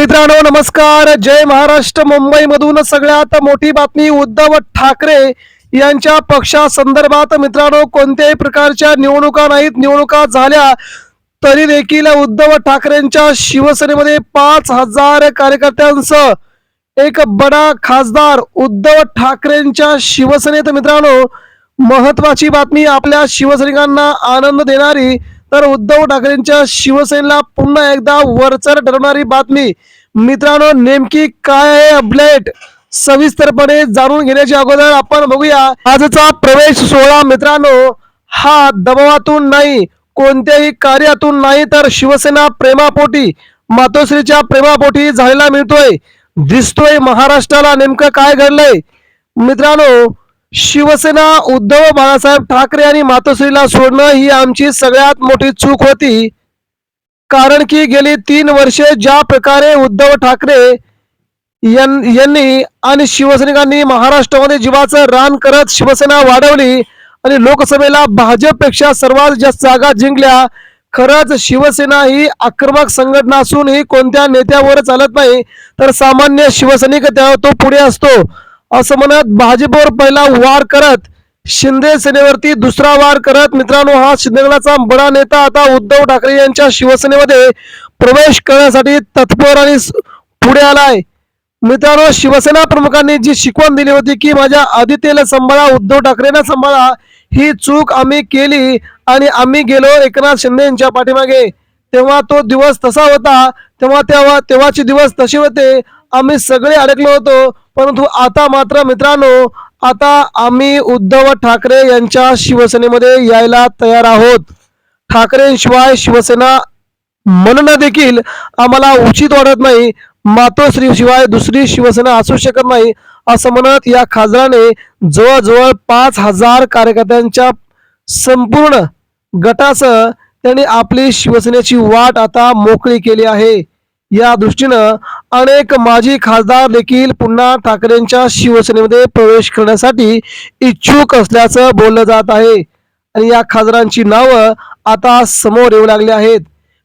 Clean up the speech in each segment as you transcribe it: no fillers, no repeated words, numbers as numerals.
मित्रांनो नमस्कार. जय महाराष्ट्र. मुंबईमधून सगळ्यात मोठी बातमी. उद्धव ठाकरे यांच्या पक्षासंदर्भात मित्रांनो कोणत्याही प्रकारच्या निवडणुका नाहीत. निवडणुका झाल्या तरी देखील उद्धव ठाकरेंच्या शिवसेनेमध्ये 5,000 कार्यकर्त्यांसह एक बडा खासदार उद्धव ठाकरेंच्या शिवसेनेत. मित्रांनो महत्वाची बातमी, आपल्या शिवसैनिकांना आनंद देणारी, तर उद्धव ठाकरेंच्या शिवसेनेला पुन्हा एकदा वरचढ ठरवणारी बातमी. मित्रांनो नेमकी काय आहे अपडेट सविस्तरपणे जाणून घेण्याच्या अगोदर आपण बघूया आजचा प्रवेश सोहळा. मित्रांनो हा दबावातून नाही, कोणत्याही कार्यातून नाही, तर शिवसेना प्रेमापोटी, मातोश्रीच्या प्रेमापोटी झालेला मिळतोय. दिसतोय महाराष्ट्राला नेमकं काय घडलंय. मित्रांनो शिवसेना उद्धव बाळासाहेब ठाकरे आणि मातोश्रीला सोडणं ही आमची सगळ्यात मोठी चूक होती. कारण की गेली 3 वर्षे ज्या प्रकारे उद्धव ठाकरे यांनी आणि शिवसैनिकांनी महाराष्ट्रामध्ये जीवाचं रान करत शिवसेना वाढवली आणि लोकसभेला भाजपपेक्षा सर्वात जास्त जागा जिंकल्या. खरंच शिवसेना ही आक्रमक संघटना असून ही कोणत्या नेत्यावर चालत नाही, तर सामान्य शिवसैनिक तो पुढे असतो असं म्हणत भाजपवर पहिला वार करत शिंदे सेनेवरती दुसरा वार करत मित्रांनो हा शिंदेगडाचा बडा नेता आता उद्धव ठाकरे यांच्या शिवसेनेमध्ये प्रवेश करण्यासाठी तत्पर आणि पुढे आलाय. मित्रांनो शिवसेना प्रमुखांनी जी शिकवण दिली होती की माझ्या आदित्यला सांभाळा, उद्धव ठाकरेंना सांभाळा, ही चूक आम्ही केली आणि आम्ही गेलो एकनाथ शिंदे यांच्या पाठीमागे. तेव्हा तो दिवस तसा होता, तेव्हाचे दिवस तसे होते, आम्ही सगळे अडकलो होतो. परंतु आता मात्र मित्रांनो आता आम्ही उद्धव ठाकरे यांच्या शिवसेनेमध्ये यायला तयार आहोत. ठाकरेंशिवाय शिवसेना म्हणणं देखील आम्हाला उचित वाटत नाही. मातोश्री शिवाय दुसरी शिवसेना असू शकत नाही असं म्हणत या खासदाराने जवळजवळ 5,000 कार्यकर्त्यांच्या संपूर्ण गटासह त्यांनी आपली शिवसेनेची वाट आता मोकळी केली आहे. या दृष्टीनं अनेक माजी खासदार देखील पुन्हा ठाकरेंच्या शिवसेनेमध्ये प्रवेश करण्यासाठी इच्छुक असल्याचं बोललं जात आहे आणि या खासदारांची नावं आता समोर येऊ लागली आहेत.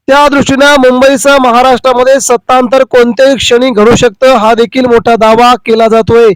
त्या दृष्टीनं मुंबईसह महाराष्ट्रामध्ये सत्तांतर कोणत्याही क्षणी घडू शकतं हा देखील मोठा दावा केला जातोय.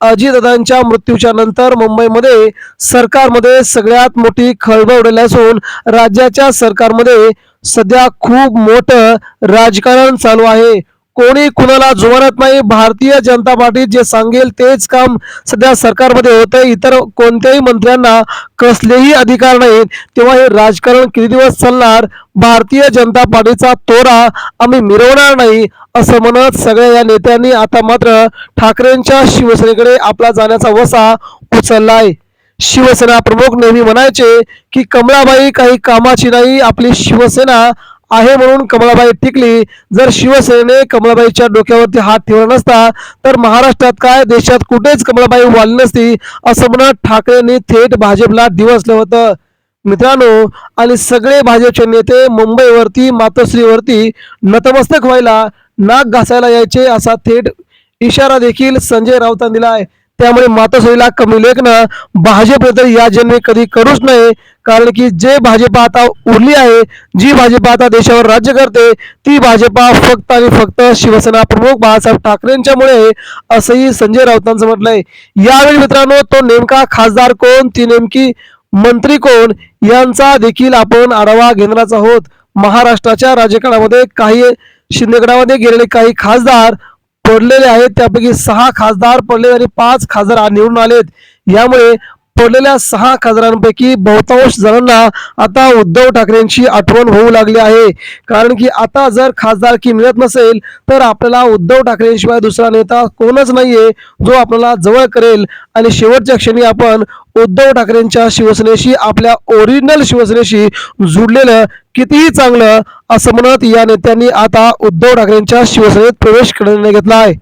अजितदादांच्या मृत्यूच्या नंतर मुंबईमध्ये सरकारमध्ये सगळ्यात मोठी खळबळ उडाली असून राज्याच्या सरकारमध्ये सध्या खूप मोठं राजकारण चालू आहे. कोणी कुणाला जुमानत नाही. भारतीय जनता पार्टी जे सांगेल तेच काम सध्या सरकारमध्ये होत आहे. इतर कोणत्याही मंत्र्यांना कसलेही अधिकार नाहीत. तेव्हा हे राजकारण किती दिवस चालणार, भारतीय जनता पार्टीचा तोरा आम्ही मिरवणार नाही असं म्हणत सगळ्या या नेत्यांनी आता मात्र ठाकरेंच्या शिवसेनेकडे आपला जाण्याचा वसा उचललाय. शिवसेना प्रमुख नेहमी म्हणायचे की कमळाबाई काही कामाची नाही, आपली शिवसेना आहे म्हणून कमळाबाई टिकली. जर शिवसेनेने कमळाबाईच्या डोक्यावरती हात ठेवला नसता तर महाराष्ट्रात काय देशात कुठेच कमळाबाई वाढली नसती असं म्हणत ठाकरेंनी थेट भाजपला डिवचलं होतं. मित्रांनो आणि सगळे भाजपचे नेते मुंबईवरती मातोश्रीवरती नतमस्तक व्हायला, नाक घासायला यायचे असा थेट इशारा देखील संजय राऊतांनी दिलाय. त्यामुळे मातोश्रीला कमी लेखणं भाजप तर या जन्मी कधी करूच नये. कारण की जे भाजपा आता उरली आहे, जी भाजपा आता देशावर राज्य करते, ती भाजपा फक्त आणि फक्त शिवसेना प्रमुख बाळासाहेब ठाकरेंच्यामुळे असंही संजय राऊतांचं म्हटलंय. यावेळी मित्रांनो तो नेमका खासदार कोण, ती नेमकी मंत्री कोण यांचा देखील आपण आढावा घेणारच आहोत. महाराष्ट्राच्या राजकारणामध्ये काही शिंदेगडामध्ये गेलेले काही खासदार पडलेले आहेत, त्यापैकी 6 खासदार पडले आणि 5 खासदार निवडून आलेत. यामुळे पडलेल्या 6 खासदारांपैकी बहुतांश जणांना आता उद्धव ठाकरेंची आठवण होऊ लागली आहे. कारण की आता जर खासदारकी मिळत नसेल तर आपल्याला उद्धव ठाकरेंशिवाय दुसरा नेता कोणच नाहीये जो आपल्याला जवळ करेल आणि शेवटच्या क्षणी आपण उद्धव ठाकरेंच्या शिवसेनेशी, आपल्या ओरिजिनल शिवसेनेशी जुडलेलं कितीही चांगलं असं म्हणत या नेत्यांनी आता उद्धव ठाकरेंच्या शिवसेनेत प्रवेश करण्याचा निर्णय घेतला आहे.